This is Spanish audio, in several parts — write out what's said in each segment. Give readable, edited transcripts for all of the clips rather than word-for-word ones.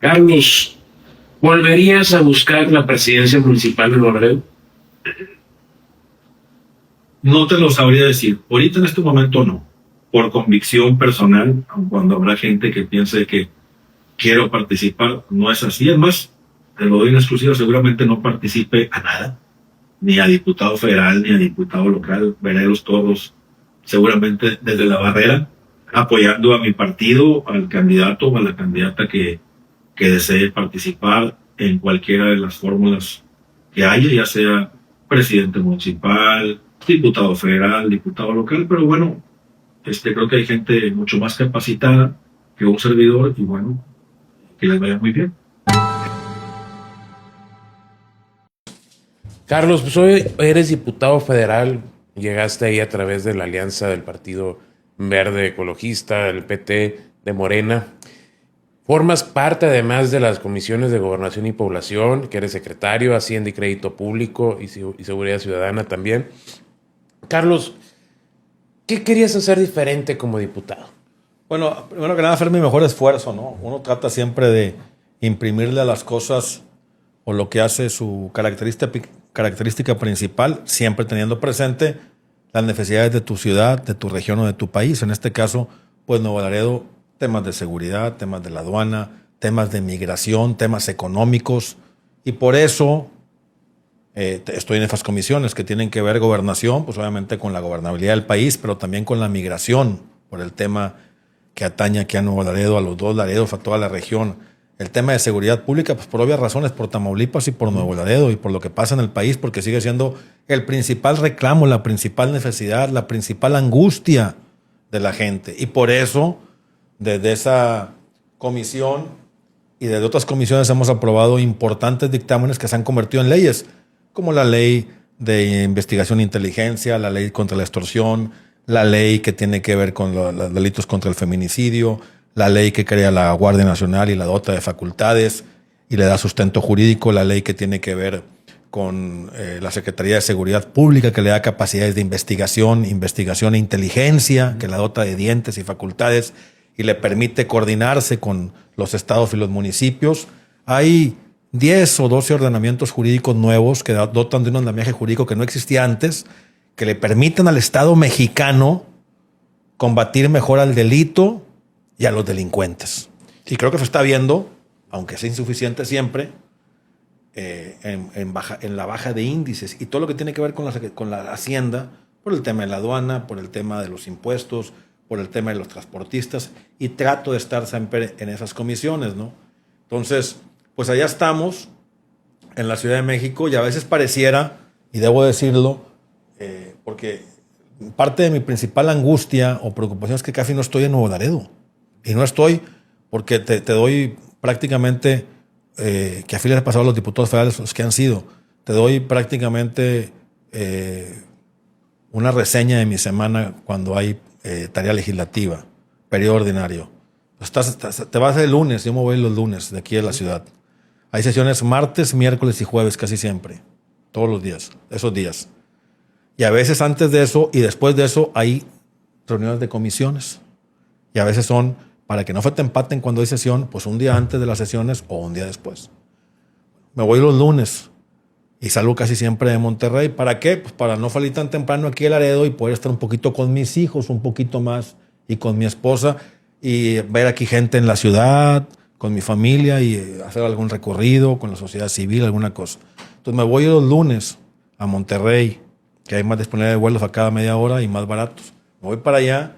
Carlos, ¿volverías a buscar la presidencia municipal de Nuevo Laredo? No te lo sabría decir. Ahorita en este momento no. Por convicción personal, aun cuando habrá gente que piense que quiero participar, no es así. Es más, te lo doy en exclusiva, seguramente no participe a nada, ni a diputado federal, ni a diputado local, veredos todos, seguramente desde la barrera, apoyando a mi partido, al candidato o a la candidata que desee participar en cualquiera de las fórmulas que haya, ya sea presidente municipal, diputado federal, diputado local, pero bueno, creo que hay gente mucho más capacitada que un servidor y bueno, que les vaya muy bien. Carlos, pues hoy eres diputado federal, llegaste ahí a través de la alianza del Partido Verde Ecologista, el PT de Morena. Formas parte además de las comisiones de Gobernación y Población, que eres secretario, Hacienda y Crédito Público y Seguridad Ciudadana también. Carlos, ¿qué querías hacer diferente como diputado? Bueno, primero que nada, hacer mi mejor esfuerzo, ¿no? Uno trata siempre de imprimirle a las cosas o lo que hace su característica principal, siempre teniendo presente las necesidades de tu ciudad, de tu región o de tu país. En este caso, pues Nuevo Laredo, temas de seguridad, temas de la aduana, temas de migración, temas económicos. Y por eso estoy en esas comisiones que tienen que ver gobernación, pues obviamente con la gobernabilidad del país, pero también con la migración, por el tema que atañe aquí a Nuevo Laredo, a los dos Laredos, a toda la región. El tema de seguridad pública, pues por obvias razones, por Tamaulipas y por Nuevo Laredo y por lo que pasa en el país, porque sigue siendo el principal reclamo, la principal necesidad, la principal angustia de la gente. Y por eso, desde esa comisión y desde otras comisiones hemos aprobado importantes dictámenes que se han convertido en leyes, como la ley de investigación e inteligencia, la ley contra la extorsión, la ley que tiene que ver con los delitos contra el feminicidio, la ley que crea la Guardia Nacional y la dota de facultades y le da sustento jurídico, la ley que tiene que ver con la Secretaría de Seguridad Pública, que le da capacidades de investigación e inteligencia, que la dota de dientes y facultades y le permite coordinarse con los estados y los municipios. Hay 10 o 12 ordenamientos jurídicos nuevos que dotan de un andamiaje jurídico que no existía antes, que le permiten al Estado mexicano combatir mejor al delito y a los delincuentes. Y creo que se está viendo, aunque sea insuficiente siempre, en la baja de índices y todo lo que tiene que ver con la Hacienda, por el tema de la aduana, por el tema de los impuestos, por el tema de los transportistas, y trato de estar siempre en esas comisiones, ¿no? Entonces, pues allá estamos, en la Ciudad de México, y a veces pareciera, y debo decirlo, porque parte de mi principal angustia o preocupación es que casi no estoy en Nuevo Laredo. Y no estoy porque te doy prácticamente, que a fin les he pasado a los diputados federales los que han sido, te doy prácticamente una reseña de mi semana cuando hay tarea legislativa, periodo ordinario. Te vas el lunes, yo me voy los lunes de aquí de la ciudad. Hay sesiones martes, miércoles y jueves casi siempre, todos los días, esos días. Y a veces antes de eso y después de eso hay reuniones de comisiones. Y a veces son, para que no te empaten cuando hay sesión, pues un día antes de las sesiones o un día después. Me voy los lunes y salgo casi siempre de Monterrey. ¿Para qué? Pues para no salir tan temprano aquí a Laredo y poder estar un poquito con mis hijos, un poquito más, y con mi esposa, y ver aquí gente en la ciudad, con mi familia, y hacer algún recorrido con la sociedad civil, alguna cosa. Entonces me voy los lunes a Monterrey, que hay más disponibilidad de vuelos a cada media hora y más baratos. Me voy para allá,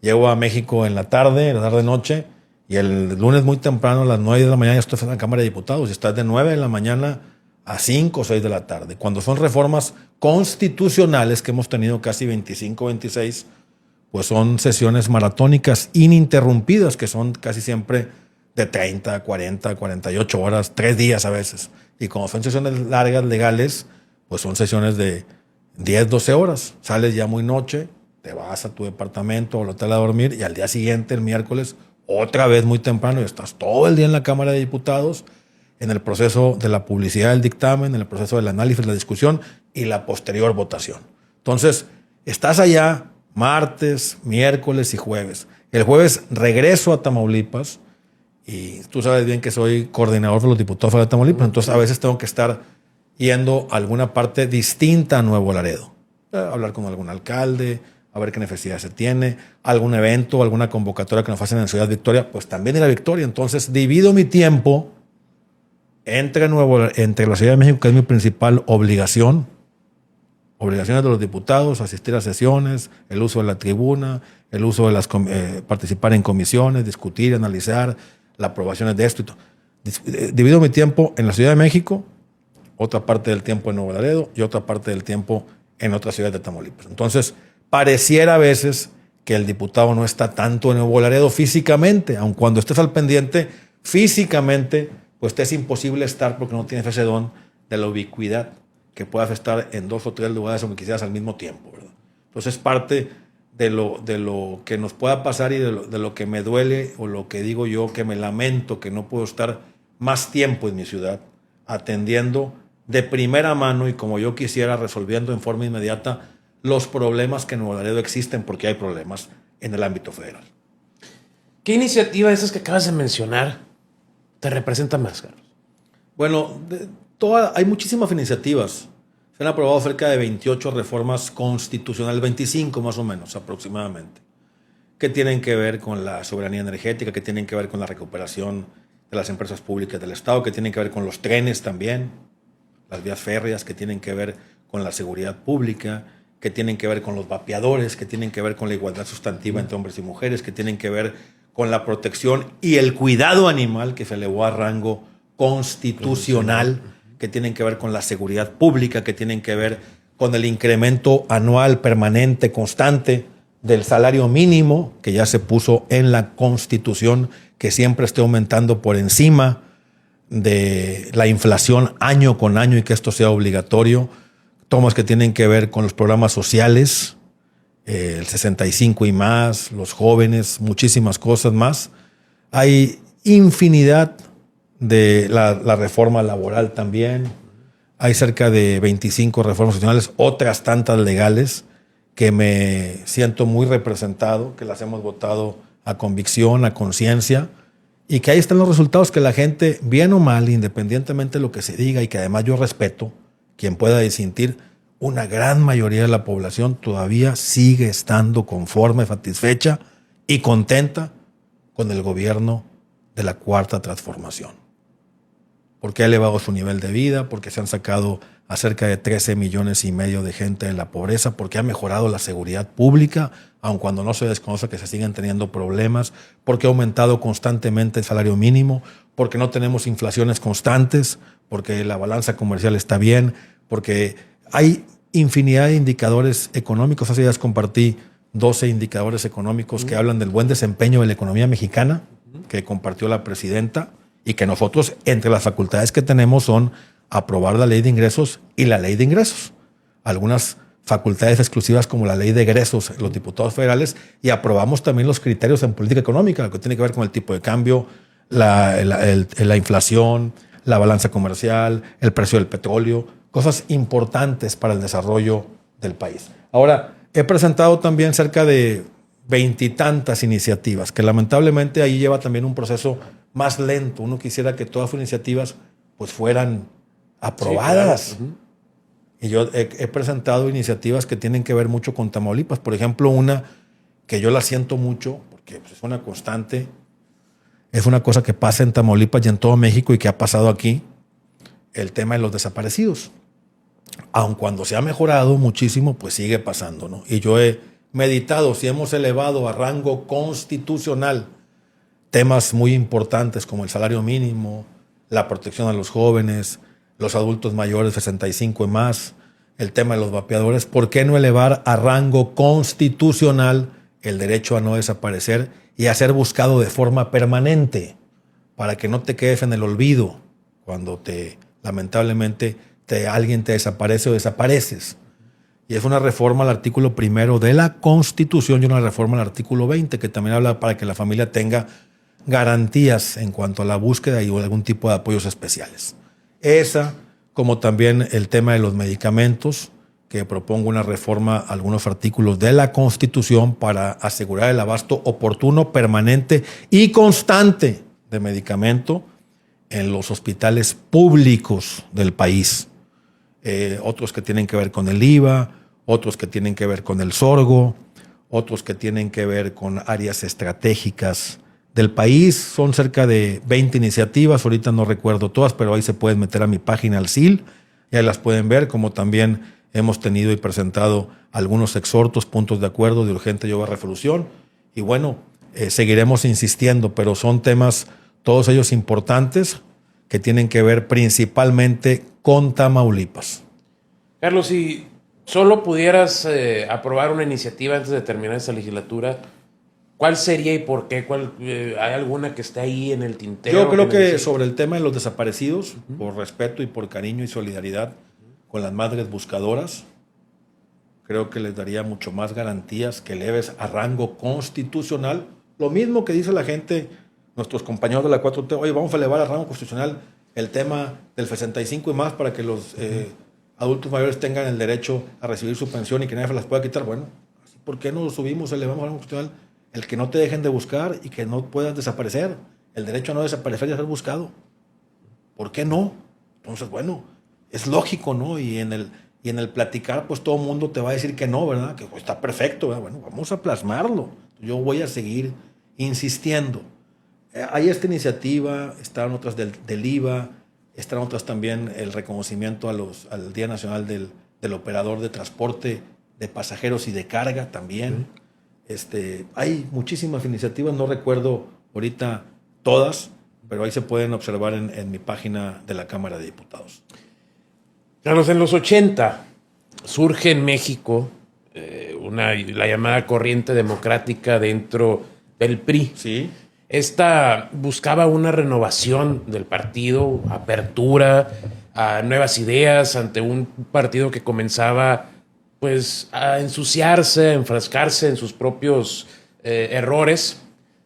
llego a México en la tarde-noche, y el lunes muy temprano, a las 9 de la mañana, ya estoy en la Cámara de Diputados, y estás de 9 de la mañana a 5 o 6 de la tarde. Cuando son reformas constitucionales, que hemos tenido casi 25, 26, pues son sesiones maratónicas ininterrumpidas, que son casi siempre de 30, 40, 48 horas, 3 días a veces. Y como son sesiones largas, legales, pues son sesiones de 10, 12 horas. Sales ya muy noche, te vas a tu departamento o al hotel a dormir, y al día siguiente, el miércoles, otra vez muy temprano, y estás todo el día en la Cámara de Diputados, en el proceso de la publicidad del dictamen, en el proceso del análisis, la discusión y la posterior votación. Entonces, estás allá martes, miércoles y jueves. El jueves regreso a Tamaulipas Y tú sabes bien que soy coordinador de los diputados de Tamaulipas, entonces a veces tengo que estar yendo a alguna parte distinta a Nuevo Laredo. Hablar con algún alcalde, a ver qué necesidad se tiene, algún evento, alguna convocatoria que nos hacen en Ciudad Victoria, pues también ir a Victoria. Entonces divido mi tiempo entre la Ciudad de México, que es mi principal obligaciones de los diputados, asistir a sesiones, el uso de la tribuna, el uso de participar en comisiones, discutir, analizar, las aprobaciones de esto y todo. Divido mi tiempo en la Ciudad de México, otra parte del tiempo en Nuevo Laredo y otra parte del tiempo en otras ciudades de Tamaulipas. Entonces, pareciera a veces que el diputado no está tanto en Nuevo Laredo físicamente, aun cuando estés al pendiente físicamente, pues te es imposible estar porque no tienes ese don de la ubicuidad, que puedas estar en 2 o 3 lugares donde quisieras al mismo tiempo, ¿verdad? Entonces, parte de lo que nos pueda pasar y de lo que me duele o lo que digo yo, que me lamento que no puedo estar más tiempo en mi ciudad atendiendo de primera mano y como yo quisiera, resolviendo en forma inmediata los problemas que en Nuevo Laredo existen, porque hay problemas en el ámbito federal. ¿Qué iniciativa de esas que acabas de mencionar te representa más, Carlos? Bueno, hay muchísimas iniciativas. Se han aprobado cerca de 28 reformas constitucionales, 25 más o menos aproximadamente, que tienen que ver con la soberanía energética, que tienen que ver con la recuperación de las empresas públicas del Estado, que tienen que ver con los trenes también, las vías férreas, que tienen que ver con la seguridad pública, que tienen que ver con los vapeadores, que tienen que ver con la igualdad sustantiva entre hombres y mujeres, que tienen que ver con la protección y el cuidado animal, que se elevó a rango constitucional, que tienen que ver con la seguridad pública, que tienen que ver con el incremento anual permanente, constante del salario mínimo, que ya se puso en la Constitución, que siempre esté aumentando por encima de la inflación año con año y que esto sea obligatorio. Temas que tienen que ver con los programas sociales, el 65 y más, los jóvenes, muchísimas cosas más. Hay infinidad de la reforma laboral también. Hay cerca de 25 reformas constitucionales, otras tantas legales, que me siento muy representado, que las hemos votado a convicción, a conciencia, y que ahí están los resultados que la gente, bien o mal, independientemente de lo que se diga, y que además yo respeto, quien pueda disentir, una gran mayoría de la población todavía sigue estando conforme, satisfecha y contenta con el gobierno de la Cuarta Transformación. Porque ha elevado su nivel de vida, porque se han sacado a cerca de 13 millones y medio de gente de la pobreza, porque ha mejorado la seguridad pública, aun cuando no se desconoce que se siguen teniendo problemas, porque ha aumentado constantemente el salario mínimo, porque no tenemos inflaciones constantes, porque la balanza comercial está bien, porque hay infinidad de indicadores económicos. Hace días compartí 12 indicadores económicos que hablan del buen desempeño de la economía mexicana, que compartió la presidenta, y que nosotros, entre las facultades que tenemos, son aprobar la ley de ingresos y la ley de ingresos. Algunas facultades exclusivas como la ley de egresos, los diputados federales, y aprobamos también los criterios en política económica, lo que tiene que ver con el tipo de cambio, la inflación, la balanza comercial, el precio del petróleo, cosas importantes para el desarrollo del país. Ahora, he presentado también cerca de 20 y tantas iniciativas, que lamentablemente ahí lleva también un proceso más lento. Uno quisiera que todas sus iniciativas pues fueran aprobadas. Sí, claro. Y yo he presentado iniciativas que tienen que ver mucho con Tamaulipas. Por ejemplo, una que yo la siento mucho, porque pues, es una constante, es una cosa que pasa en Tamaulipas y en todo México y que ha pasado aquí, el tema de los desaparecidos. Aun cuando se ha mejorado muchísimo, pues sigue pasando, ¿no? Y yo he meditado si hemos elevado a rango constitucional temas muy importantes como el salario mínimo, la protección a los jóvenes, los adultos mayores de 65 y más, el tema de los vapeadores. ¿Por qué no elevar a rango constitucional el derecho a no desaparecer y a ser buscado de forma permanente para que no te quedes en el olvido cuando lamentablemente alguien te desaparece o desapareces? Y es una reforma al artículo 1 de la Constitución y una reforma al artículo 20 que también habla para que la familia tenga garantías en cuanto a la búsqueda y algún tipo de apoyos especiales. Esa, como también el tema de los medicamentos, que propongo una reforma a algunos artículos de la Constitución para asegurar el abasto oportuno, permanente y constante de medicamento en los hospitales públicos del país. Otros que tienen que ver con el IVA, otros que tienen que ver con el sorgo, otros que tienen que ver con áreas estratégicas del país. Son cerca de 20 iniciativas, ahorita no recuerdo todas, pero ahí se pueden meter a mi página al CIL, y ahí las pueden ver, como también hemos tenido y presentado algunos exhortos, puntos de acuerdo de urgente y resolución. Y bueno, seguiremos insistiendo, pero son temas, todos ellos importantes, que tienen que ver principalmente con Tamaulipas. Carlos, si solo pudieras aprobar una iniciativa antes de terminar esta legislatura, ¿cuál sería y por qué? ¿Hay alguna que esté ahí en el tintero? Yo creo que sobre el tema de los desaparecidos, por respeto y por cariño y solidaridad con las madres buscadoras, creo que les daría mucho más garantías que leves a rango constitucional. Lo mismo que dice la gente, nuestros compañeros de la 4T, oye, vamos a elevar a rango constitucional el tema del 65 y más para que los adultos mayores tengan el derecho a recibir su pensión y que nadie se las pueda quitar. Bueno, ¿por qué no lo subimos, elevamos a rango constitucional? El que no te dejen de buscar y que no puedas desaparecer. El derecho a no desaparecer y a ser buscado. ¿Por qué no? Entonces, bueno, es lógico, ¿no? Y en el platicar, pues todo el mundo te va a decir que no, ¿verdad? Que pues, está perfecto, ¿verdad? Bueno, vamos a plasmarlo. Yo voy a seguir insistiendo. Hay esta iniciativa, están otras del IVA, están otras también el reconocimiento al Día Nacional del Operador de Transporte de Pasajeros y de Carga también. Hay muchísimas iniciativas, no recuerdo ahorita todas, pero ahí se pueden observar en mi página de la Cámara de Diputados. Carlos, en los 80 surge en México la llamada corriente democrática dentro del PRI. Sí. Esta buscaba una renovación del partido, apertura a nuevas ideas ante un partido que comenzaba pues a ensuciarse, a enfrascarse en sus propios errores.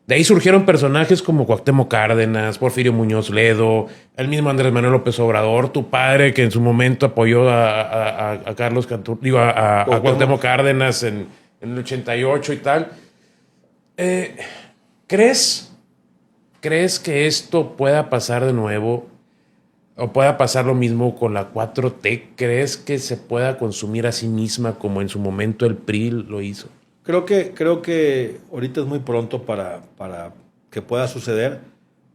De ahí surgieron personajes como Cuauhtémoc Cárdenas, Porfirio Muñoz Ledo, el mismo Andrés Manuel López Obrador, tu padre que en su momento apoyó a Carlos Cantú, a Cuauhtémoc Cárdenas en el 88 y tal. ¿Crees que esto pueda pasar de nuevo? ¿O pueda pasar lo mismo con la 4T? ¿Crees que se pueda consumir a sí misma como en su momento el PRI lo hizo? Creo que ahorita es muy pronto para que pueda suceder,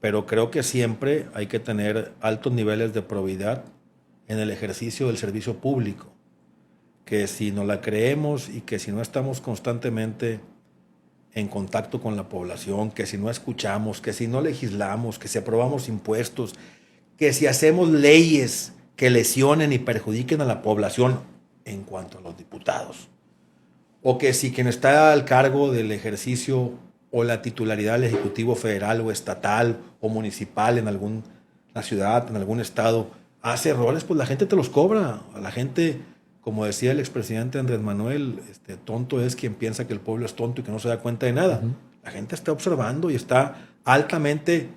pero creo que siempre hay que tener altos niveles de probidad en el ejercicio del servicio público. Que si no la creemos y que si no estamos constantemente en contacto con la población, que si no escuchamos, que si no legislamos, que si aprobamos impuestos, que si hacemos leyes que lesionen y perjudiquen a la población en cuanto a los diputados, o que si quien está al cargo del ejercicio o la titularidad del Ejecutivo federal o estatal o municipal en alguna ciudad, en algún estado, hace errores, pues la gente te los cobra. A la gente, como decía el expresidente Andrés Manuel, tonto es quien piensa que el pueblo es tonto y que no se da cuenta de nada. La gente está observando y está altamente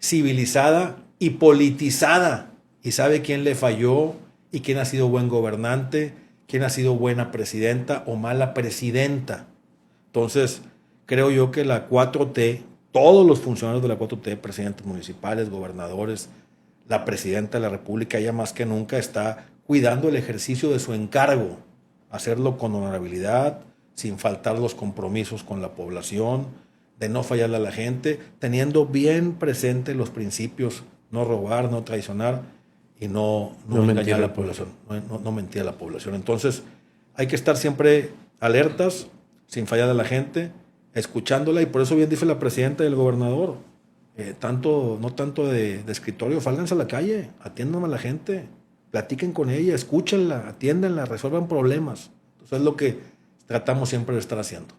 civilizada y politizada y sabe quién le falló y quién ha sido buen gobernante, quién ha sido buena presidenta o mala presidenta. Entonces, creo yo que la 4T, todos los funcionarios de la 4T, presidentes municipales, gobernadores, la presidenta de la República, ella más que nunca está cuidando el ejercicio de su encargo, hacerlo con honorabilidad, sin faltar los compromisos con la población, de no fallarle a la gente, teniendo bien presente los principios, no robar, no traicionar y no engañar a la población, no mentir a la población. Entonces, hay que estar siempre alertas, sin fallar a la gente, escuchándola, y por eso bien dice la presidenta y el gobernador, no tanto de escritorio, sálganse a la calle, atiendan a la gente, platiquen con ella, escúchenla, atiéndanla, resuelvan problemas. Entonces es lo que tratamos siempre de estar haciendo.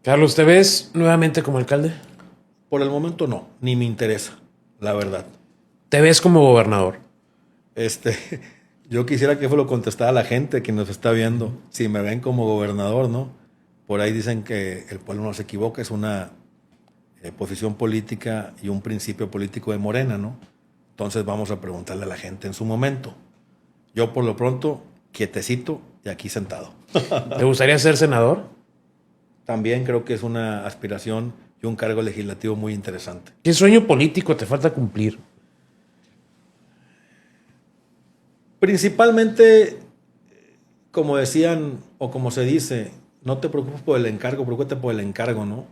Carlos, ¿te ves nuevamente como alcalde? Por el momento no, ni me interesa, la verdad. ¿Te ves como gobernador? Yo quisiera que eso lo contestara la gente que nos está viendo, si me ven como gobernador, ¿no? Por ahí dicen que el pueblo no se equivoca, es una posición política y un principio político de Morena, ¿no? Entonces vamos a preguntarle a la gente en su momento. Yo por lo pronto, quietecito y aquí sentado. ¿Te gustaría ser senador? También creo que es una aspiración y un cargo legislativo muy interesante. ¿Qué sueño político te falta cumplir? Principalmente, como decían o como se dice, no te preocupes por el encargo, preocúpate por el encargo, ¿no?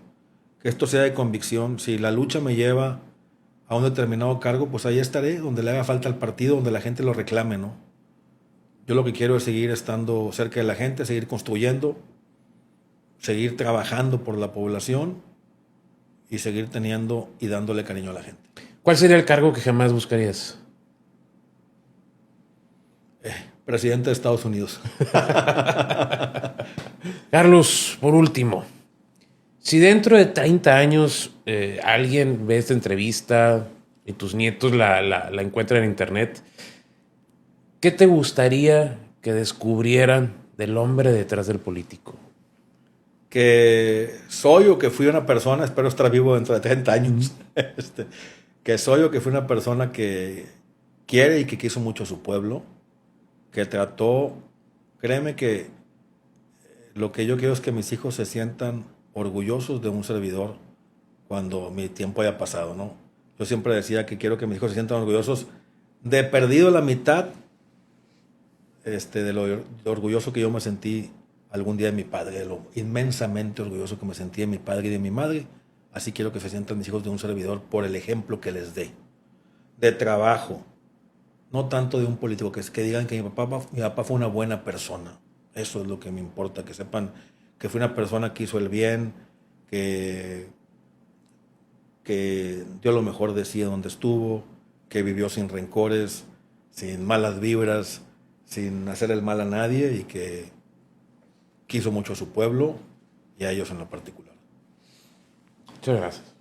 Que esto sea de convicción. Si la lucha me lleva a un determinado cargo, pues ahí estaré, donde le haga falta al partido, donde la gente lo reclame, ¿no? Yo lo que quiero es seguir estando cerca de la gente, seguir construyendo, seguir trabajando por la población y seguir teniendo y dándole cariño a la gente. ¿Cuál sería el cargo que jamás buscarías? Presidente de Estados Unidos. Carlos, por último, si dentro de 30 años alguien ve esta entrevista y tus nietos la encuentran en internet, ¿qué te gustaría que descubrieran del hombre detrás del político? Que soy o que fui una persona, espero estar vivo dentro de 30 años, que soy o que fui una persona que quiere y que quiso mucho a su pueblo, que trató, créeme que lo que yo quiero es que mis hijos se sientan orgullosos de un servidor cuando mi tiempo haya pasado, ¿no? Yo siempre decía que quiero que mis hijos se sientan orgullosos de perdido la mitad de lo orgulloso que yo me sentí algún día de mi padre, de lo inmensamente orgulloso que me sentí de mi padre y de mi madre. Así quiero que se sientan mis hijos de un servidor por el ejemplo que les dé, de trabajo, no tanto de un político, que digan que mi papá fue una buena persona. Eso es lo que me importa, que sepan que fue una persona que hizo el bien, que dio lo mejor de sí donde estuvo, que vivió sin rencores, sin malas vibras, sin hacer el mal a nadie y que quiso mucho a su pueblo y a ellos en lo particular. Muchas gracias.